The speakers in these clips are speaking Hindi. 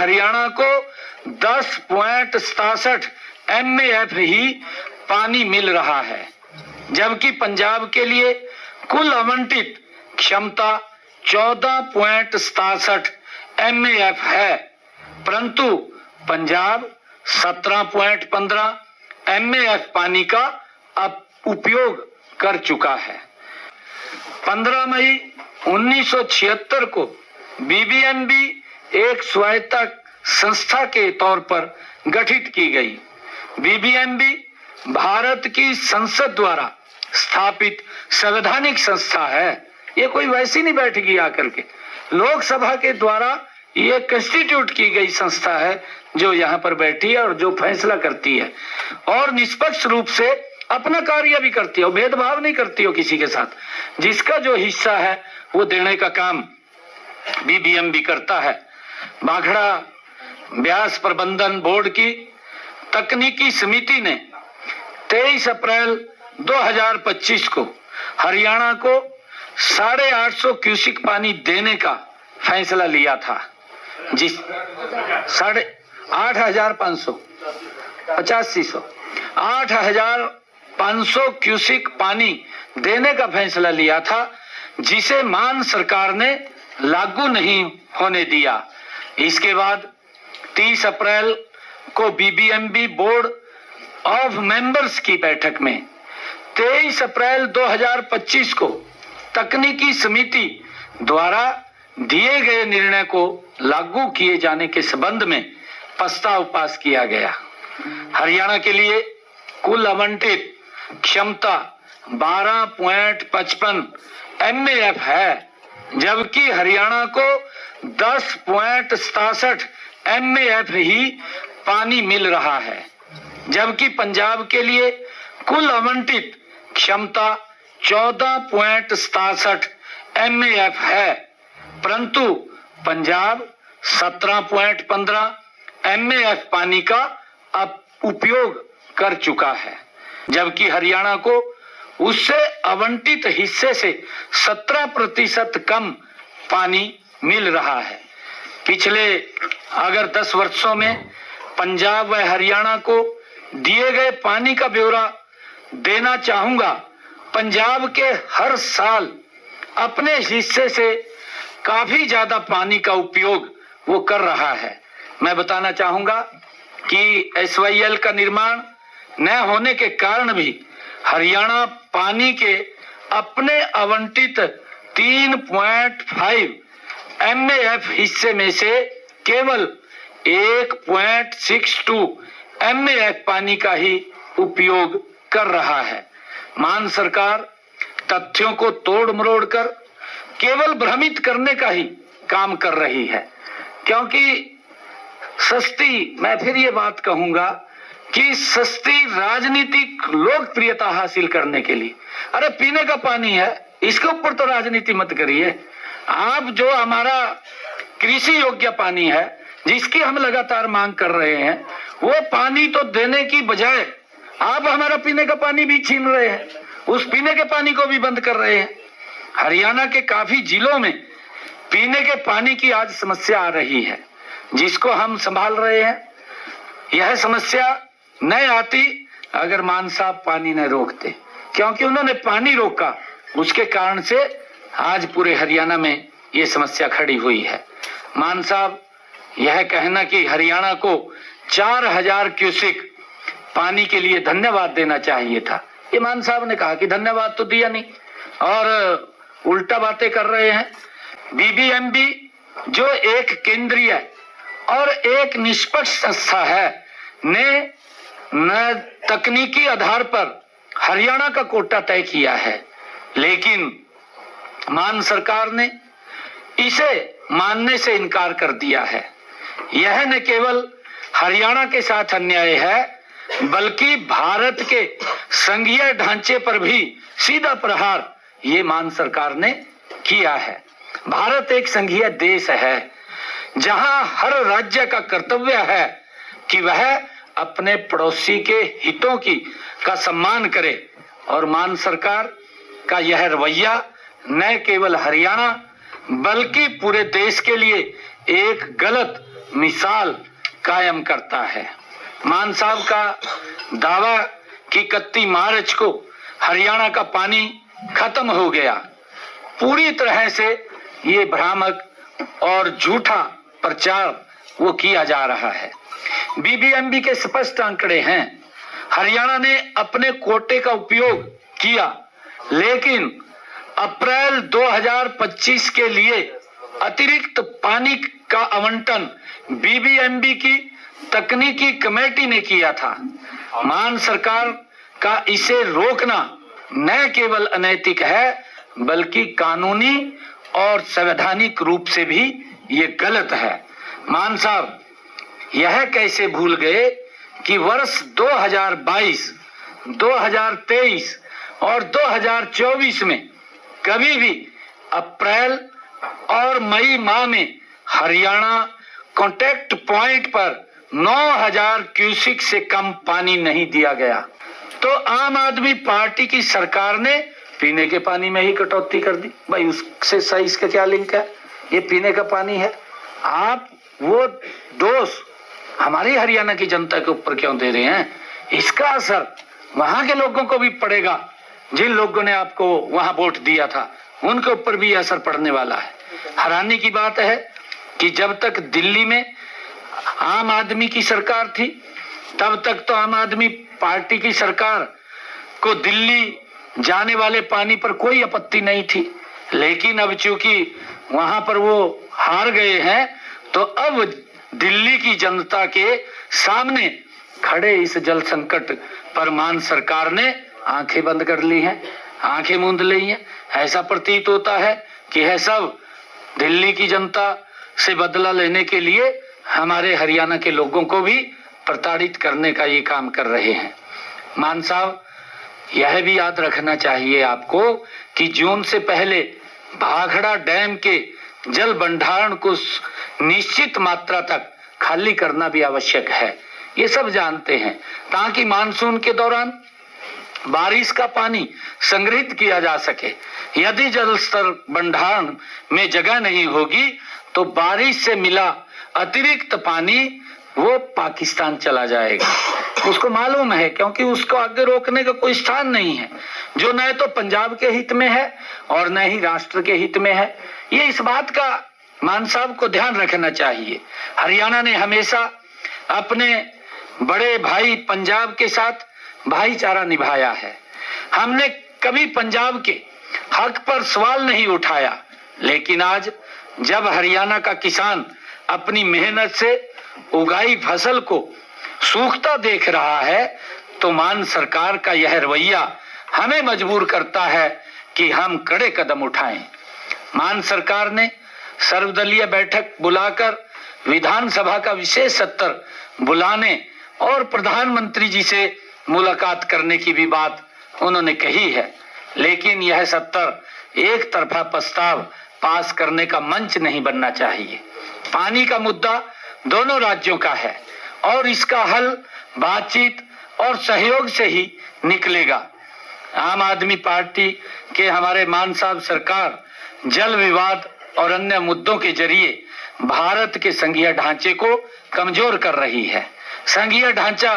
हरियाणा को 10.67 MAF ही पानी मिल रहा है, जबकि पंजाब के लिए कुल आवंटित क्षमता 14.67 MAF है, परंतु पंजाब 17.15 MAF पानी का उपयोग कर चुका है। 15 मई 1976 को BBMB एक स्वायत्त संस्था के तौर पर गठित की गई। BBMB भारत की संसद द्वारा स्थापित संवैधानिक संस्था है। ये कोई वैसी नहीं बैठेगी आकर के, लोकसभा के द्वारा ये कंस्टिट्यूट की गई संस्था है जो यहाँ पर बैठी है और जो फैसला करती है और निष्पक्ष रूप से अपना कार्य भी करती है, भेदभाव नहीं करती हो किसी के साथ। जिसका जो हिस्सा है वो देने का काम BBMB करता है। भाखड़ा ब्यास प्रबंधन बोर्ड की तकनीकी समिति ने 23 अप्रैल 2025 को हरियाणा को 850 क्यूसिक पानी देने का फैसला लिया था। जिस 8,500 क्यूसिक पानी देने का फैसला लिया था, जिसे मान सरकार ने लागू नहीं होने दिया। इसके बाद 30 अप्रैल को BBMB बोर्ड ऑफ मेंबर्स की बैठक में 23 अप्रैल 2025 को तकनीकी समिति द्वारा दिए गए निर्णय को लागू किए जाने के संबंध में प्रस्ताव पास किया गया। हरियाणा के लिए कुल आवंटित क्षमता 12.55 MAF है, जबकि हरियाणा को 10.67 MAF ही पानी मिल रहा है, जबकि पंजाब के लिए कुल आवंटित क्षमता 14.67 MAF है, परंतु पंजाब 17.15 MAF पानी का उपयोग कर चुका है, जबकि हरियाणा को उससे आवंटित हिस्से से 17% कम पानी मिल रहा है। पिछले अगर 10 वर्षों में पंजाब व हरियाणा को दिए गए पानी का ब्यौरा देना चाहूंगा। पंजाब के हर साल अपने हिस्से से काफी ज्यादा पानी का उपयोग वो कर रहा है। मैं बताना चाहूंगा कि SYL का निर्माण न होने के कारण भी हरियाणा पानी के अपने आवंटित 3.5 MAF हिस्से में से केवल 1.62 MAF पानी का ही उपयोग कर रहा है। मान सरकार तथ्यों को तोड़ मरोड़ कर केवल भ्रमित करने का ही काम कर रही है, क्योंकि सस्ती, मैं फिर ये बात कहूंगा कि सस्ती राजनीतिक लोकप्रियता हासिल करने के लिए, अरे पीने का पानी है, इसके ऊपर तो राजनीति मत करिए। आप जो हमारा कृषि योग्य पानी है जिसकी हम लगातार मांग कर रहे हैं, वो पानी तो देने की बजाय आप हमारा पीने का पानी भी छीन रहे हैं, उस पीने के पानी को भी बंद कर रहे हैं। हरियाणा के काफी जिलों में पीने के पानी की आज समस्या आ रही है, जिसको हम संभाल रहे हैं। यह समस्या न आती अगर मान साहब पानी न रोकते, क्योंकि उन्होंने पानी रोका, उसके कारण से आज पूरे हरियाणा में ये समस्या खड़ी हुई है। मान साहब, यह कहना कि हरियाणा को 4000 क्यूसिक पानी के लिए धन्यवाद देना चाहिए था, ये मान साहब ने कहा कि धन्यवाद तो दिया नहीं और उल्टा बातें कर रहे हैं। BBMB जो एक केंद्रीय और एक निष्पक्ष संस्था है ने न तकनीकी आधार पर हरियाणा का कोटा तय किया है, लेकिन मान सरकार ने इसे मानने से इनकार कर दिया है। यह न केवल हरियाणा के साथ अन्याय है, बल्कि भारत के संघीय ढांचे पर भी सीधा प्रहार ये मान सरकार ने किया है। भारत एक संघीय देश है जहां हर राज्य का कर्तव्य है कि वह अपने पड़ोसी के हितों का सम्मान करे, और मान सरकार का यह रवैया न केवल हरियाणा बल्कि पूरे देश के लिए एक गलत मिसाल कायम करता है। मान साहब का दावा कि 31 मार्च को हरियाणा का पानी खत्म हो गया, पूरी तरह से ये भ्रामक और झूठा प्रचार वो किया जा रहा है। बीबीएमबी के स्पष्ट आंकड़े हैं, हरियाणा ने अपने कोटे का उपयोग किया, लेकिन अप्रैल 2025 के लिए अतिरिक्त पानी का आवंटन बीबीएमबी की तकनीकी कमेटी ने किया था। मान सरकार का इसे रोकना न केवल अनैतिक है, बल्कि कानूनी और संवैधानिक रूप से भी ये गलत है। मान साहब यह कैसे भूल गए कि वर्ष 2022, 2023 और 2024 में कभी भी अप्रैल और मई माह में हरियाणा कॉन्टैक्ट पॉइंट पर 9000 क्यूसिक से कम पानी नहीं दिया गया। तो आम आदमी पार्टी की सरकार ने पीने के पानी में ही कटौती कर दी। भाई उससे सही इसका क्या लिंक है? ये पीने का पानी है। आप वो दोष हमारी हरियाणा की जनता के ऊपर क्यों दे रहे हैं? इसका असर वहां के लोगों को भी पड़ेगा। जिन लोगों ने आपको वहां वोट दिया था उनके ऊपर भी असर पड़ने वाला है। हैरानी की बात है कि जब तक दिल्ली में आम आदमी की सरकार थी, तब तक तो आम आदमी पार्टी की सरकार को दिल्ली जाने वाले पानी पर कोई आपत्ति नहीं थी, लेकिन अब चूंकि वहां पर वो हार गए हैं, तो अब दिल्ली की जनता के सामने खड़े इस जल संकट पर मान सरकार ने आंखें बंद कर ली हैं, आंखें मूंद ली हैं। ऐसा प्रतीत होता है कि यह सब दिल्ली की जनता से बदला लेने के लिए हमारे हरियाणा के लोगों को भी प्रताड़ित करने का ये काम कर रहे हैं। मान साहब यह भी याद रखना चाहिए आपको कि जून से पहले भाखड़ा डैम के जल भंडारण को निश्चित मात्रा तक खाली करना भी आवश्यक है, ये सब जानते हैं, ताकि मानसून के दौरान बारिश का पानी संग्रहित किया जा सके। यदि जल स्तर भंडारण में जगह नहीं होगी तो बारिश से मिला अतिरिक्त पानी वो पाकिस्तान चला जाएगा। उसको मालूम है, क्योंकि उसको आगे रोकने का कोई स्थान नहीं है, जो न तो पंजाब के हित में है और न ही राष्ट्र के हित में है। ये इस बात का मान साहब को ध्यान रखना चाहिए। हरियाणा ने हमेशा अपने बड़े भाई पंजाब के साथ भाईचारा निभाया है। हमने कभी पंजाब के हक पर सवाल नहीं उठाया, लेकिन आज जब हरियाणा का किसान अपनी मेहनत से उगाई फसल को सूखता देख रहा है, तो मान सरकार का यह रवैया हमें मजबूर करता है कि हम कड़े कदम उठाएं। मान सरकार ने सर्वदलीय बैठक बुलाकर विधानसभा का विशेष सत्र बुलाने और प्रधानमंत्री जी से मुलाकात करने की भी बात उन्होंने कही है, लेकिन यह सत्र एक तरफा प्रस्ताव पास करने का मंच नहीं बनना चाहिए। पानी का मुद्दा दोनों राज्यों का है और इसका हल बातचीत और सहयोग से ही निकलेगा। आम आदमी पार्टी के हमारे मान साहब सरकार जल विवाद और अन्य मुद्दों के जरिए भारत के संघीय ढांचे को कमजोर कर रही है। संघीय ढांचा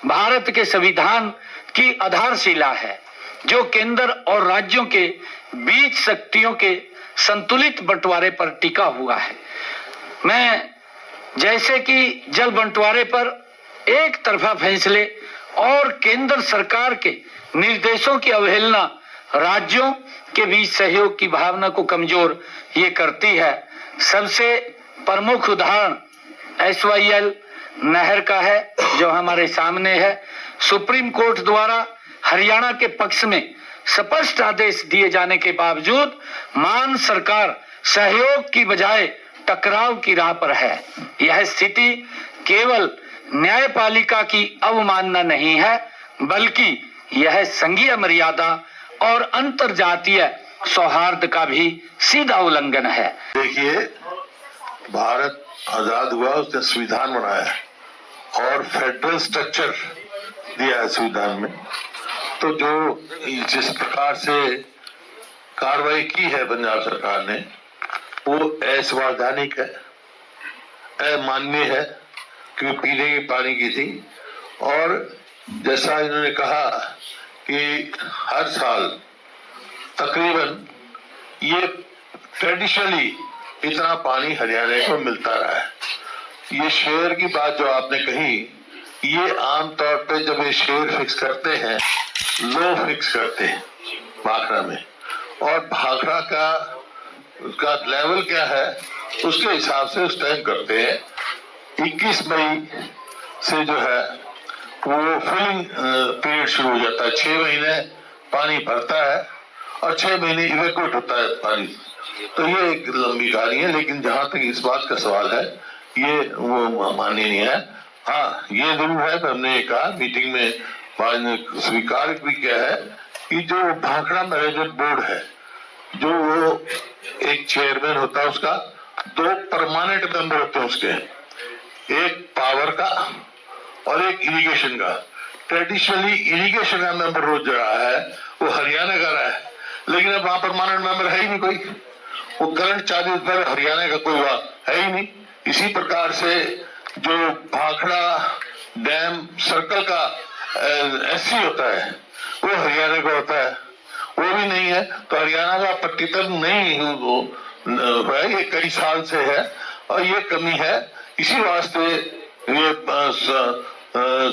भारत के संविधान की आधारशिला है, जो केंद्र और राज्यों के बीच शक्तियों के संतुलित बंटवारे पर टिका हुआ है। मैं जैसे कि जल बंटवारे पर एक तरफा फैसले और केंद्र सरकार के निर्देशों की अवहेलना राज्यों के बीच सहयोग की भावना को कमजोर ये करती है। सबसे प्रमुख उदाहरण SYL नहर का है, जो हमारे सामने है। सुप्रीम कोर्ट द्वारा हरियाणा के पक्ष में स्पष्ट आदेश दिए जाने के बावजूद मान सरकार सहयोग की बजाय टकराव की राह पर है। यह स्थिति केवल न्यायपालिका की अवमानना नहीं है, बल्कि यह संघीय मर्यादा और अंतरजातीय सौहार्द का भी सीधा उल्लंघन है। देखिए, भारत आजाद हुआ, उसने संविधान बनाया और फेडरल स्ट्रक्चर दिया है संविधान में। तो जो जिस प्रकार से कार्रवाई की है पंजाब सरकार ने, वो असंवैधानिक है अमान्य है कि पीने के पानी की थी। और जैसा इन्होंने कहा कि हर साल तकरीबन ये ट्रेडिशनली इतना पानी हरियाणा को मिलता रहा है। ये शेयर की बात जो आपने कही, ये आमतौर पे जब ये शेयर फिक्स करते हैं, लो फिक्स करते हैं भाखड़ा में, और भाखड़ा का उसका लेवल क्या है उसके हिसाब से उस टाइम करते हैं। 21 मई से जो है वो फिलिंग पीरियड शुरू हो जाता है। 6 महीने पानी भरता है और 6 महीने इवेक्यूएट होता है पानी। तो ये एक लंबी कहानी है, लेकिन जहां तक इस बात का सवाल है, ये वो मान्य नहीं है। हाँ, ये जरूर है, हमने कहा मीटिंग में स्वीकार भी किया है कि जो भाखड़ा मैनेजमेंट बोर्ड है, जो वो एक चेयरमैन होता है, उसका 2 परमानेंट मेंबर होते हैं उसके, एक पावर का और एक इरिगेशन का। ट्रेडिशनली इरिगेशन का मेंबर रोज रहा है वो हरियाणा का रहा है, लेकिन अब वहां परमानेंट मेंबर है ही नहीं कोई। वो करंट चार्जेस पर हरियाणा का कोई है ही नहीं। इसी प्रकार से जो भाखड़ा डैम सर्कल का एससी होता है वो हरियाणा का होता है, वो भी नहीं है। तो हरियाणा का पट्टीतन नहीं है, ये कई साल से है और ये कमी है। इसी वास्ते ये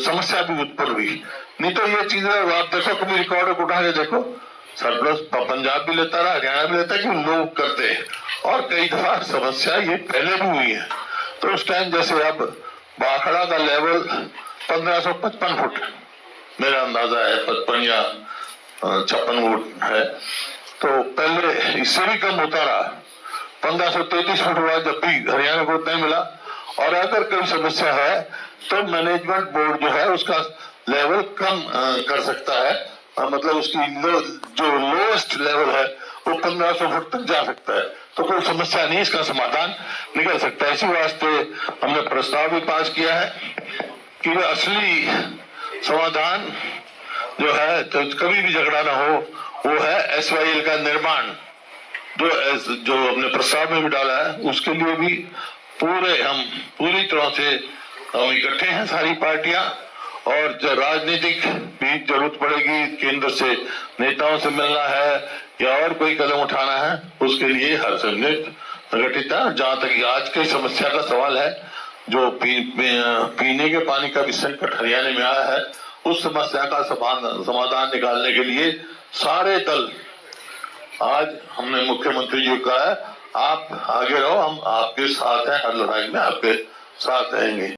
समस्या भी उत्पन्न हुई। नहीं तो ये चीजें आप देखो, कभी रिकॉर्ड उठा के देखो, सरप्लस पंजाब भी लेता रहा, हरियाणा भी लेता है कि लोग करते हैं। और कई दफा समस्या ये पहले भी हुई है। तो उस टाइम जैसे अब भाखड़ा का लेवल 1555 फुट मेरा अंदाजा है, 55 या 56 फुट है। तो पहले इससे भी कम होता रहा, 1533 फुट हुआ जब भी हरियाणा को उतना मिला। और अगर कोई समस्या है तो मैनेजमेंट बोर्ड जो है उसका लेवल कम कर सकता है, मतलब उसकी जो लोएस्ट लेवल है वो 1500 फुट तक जा सकता है। तो कोई समस्या नहीं, इसका समाधान निकल सकता है। इसी वास्ते हमने प्रस्ताव भी पास किया है कि असली समाधान जो है, तो कभी भी झगड़ा ना हो, वो है SYL का निर्माण, जो हमने प्रस्ताव में भी डाला है। उसके लिए भी हम पूरी तरह से हम इकट्ठे हैं सारी पार्टियां, और जो राजनीतिक भी जरूरत पड़ेगी, केंद्र से नेताओं से मिलना है या और कोई कदम उठाना है, उसके लिए हर संगठित है। जहां तक आज की समस्या का सवाल है, जो पीने के पानी का भी संकट हरियाणा में आया है, उस समस्या का समाधान निकालने के लिए सारे दल, आज हमने मुख्यमंत्री जी को कहा है आप आगे रहो, हम आपके साथ हैं, हर लड़ाई में आपके साथ रहेंगे।